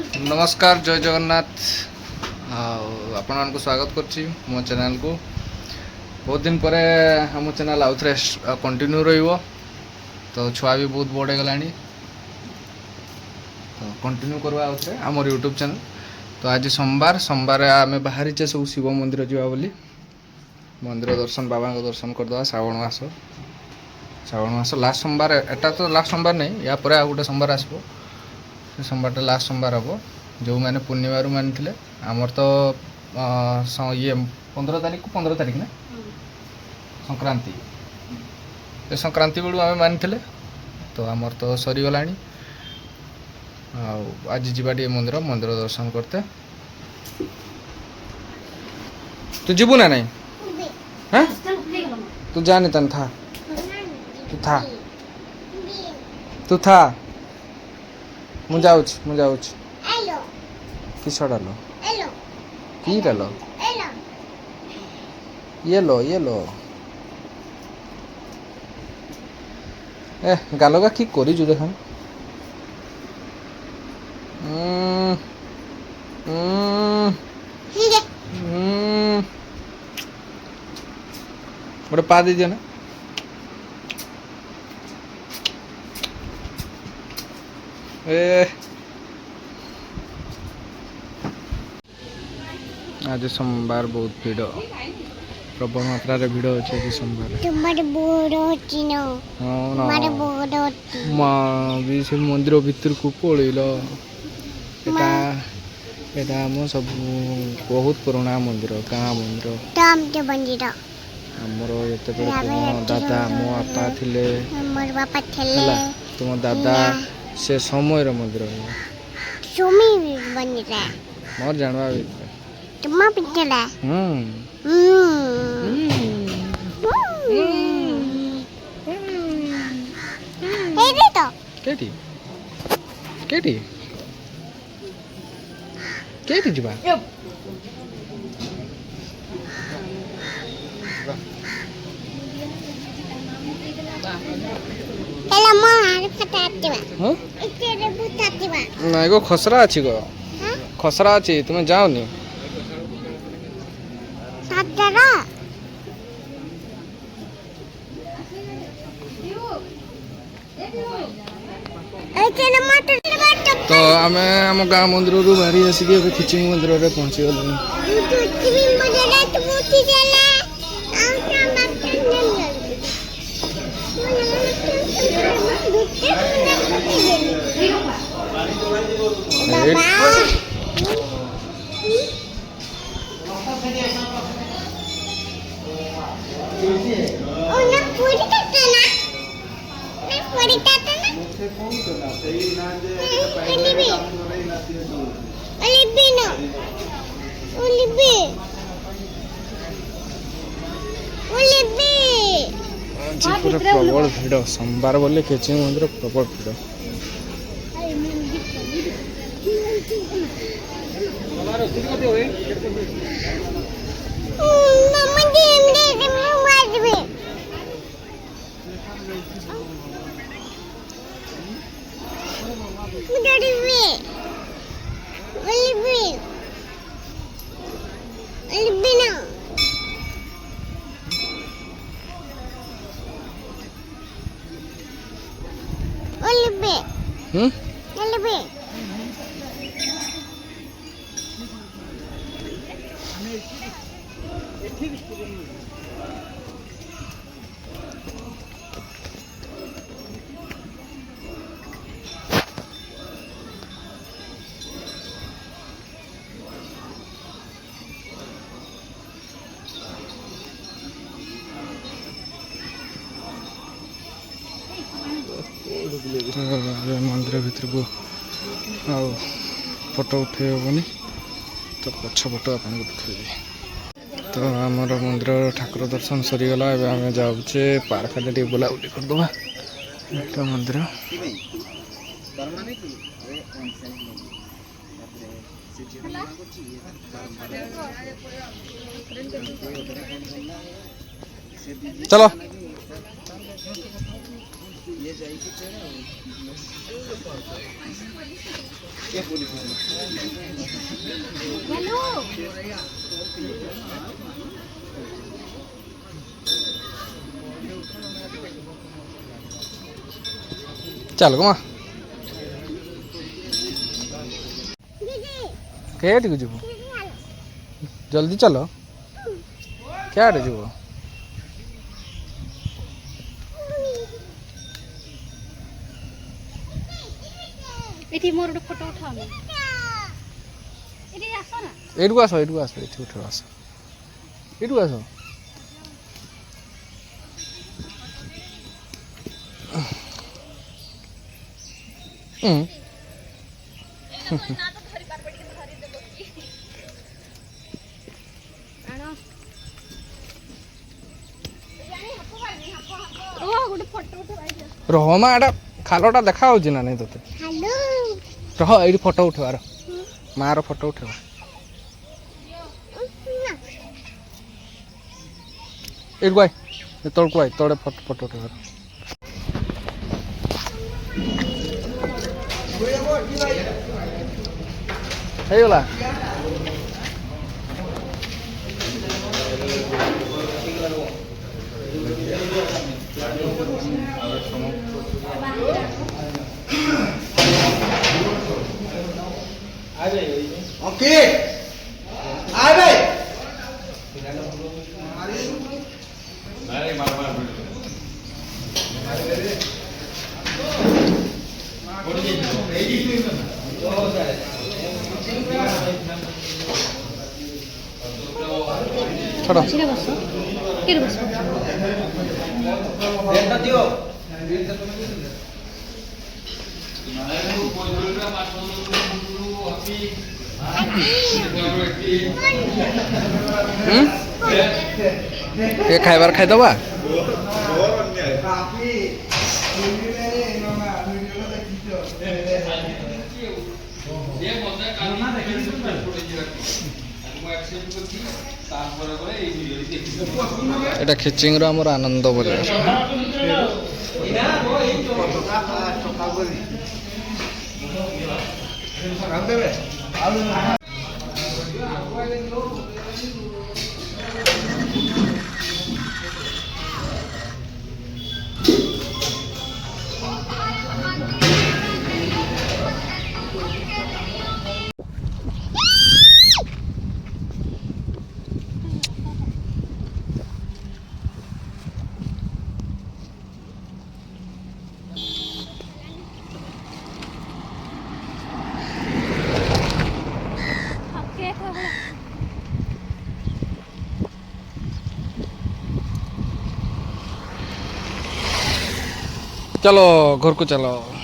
नमस्कार जय जगन्नाथ आपण मानक स्वागत करछि मो चैनल को। बहुत दिन पर हम चैनल आउ थे कंटिन्यू रहिबो तो छुआ भी बहुत बड़े गलानी तो कंटिन्यू करवा आउ थे हमर यूट्यूब चैनल। तो आज सोमवार सोमवार आम बाहरी सब शिव मंदिर जावा बोली मंदिर दर्शन बाबा को दर्शन करदे। श्रावण मास लास्ट सोमवार एटा तो लास्ट सोमवार नहीं या पर आ गोटे सोमवार आसबो से सोमवार लास्ट सोमवार हम जो मैंने पूर्णिमा मानी आमर तो ये 15 तारीख को 15 तारीख ना संक्रांति ये संक्रांति बेलू आम मानी तो आमर तो सरीगला। आज जीवा मंदिर मंदिर दर्शन करते। तू जीवु ना नहीं हाँ तू जानी तन था तू था ମୁଁ ଯାଉଛି କିସ ଡାଲ କି ଡାଲ येलो ए गालगा की କରିଛୁ ଦେଖ ଗୋଟେ ପା ଦେଇଦିଅ ନା। आज सोमवार बहुत भीड़ प्रबल मात्रा रे भीड़ अच्छे आज सोमवार भी से मंदिर भीतर को पड़ेल एटा सब बहुत पुराना मंदिर गाँ मंदिर आमर एत दादा मो बापा थिले तुम दादा से समय मंदिर मोर जानवा केटी जीवा ना एगो खसरा अच्छी गो खसरा अच्छी तुम्हें जाओ नहीं तो आम आम गाँ मंदिर रू बाहरी आसिक खिचिंग मंदिर में पहुँची गलु। प्रबल भीड़ सोमवार बोले केचिंग मंदिर प्रबल भीड़ मंदिर भीतर को फोटो उठे हेनी तो पछ फोटो आप उठे। तो आमर मंदिर ठाकुर दर्शन सरीगला आम जाऊे पार्क टे बुलाबुली करदे मंदिर चलो चल गो माँ कहीं को जीव जल्दी चलो क्या जीव এটি মোর একটা ফটো উঠাও না এটি আসো না एटू आस एटू आस एटू उठ आस एटू आस ଆଣ ଓ ଗୋଟେ ଫଟୋ ଉଠାଇଦିଅ रह माँ एटा खालटा देखा हो ना नहीं तोते हेलो रह ये फोटो उठवार माँ रो फोटो उठवा एटू आई तौक आई तोड़े फोटो फोटो उठवार ହେଇଗଲା ओके आए भाई छोड़ो ছিড়ে বসো কে বসো रेट दियो ये खाइबार खाइदबा काफी এটা খিচিংর আমার আনন্দ বজার কে খাবো चलो घर को चलो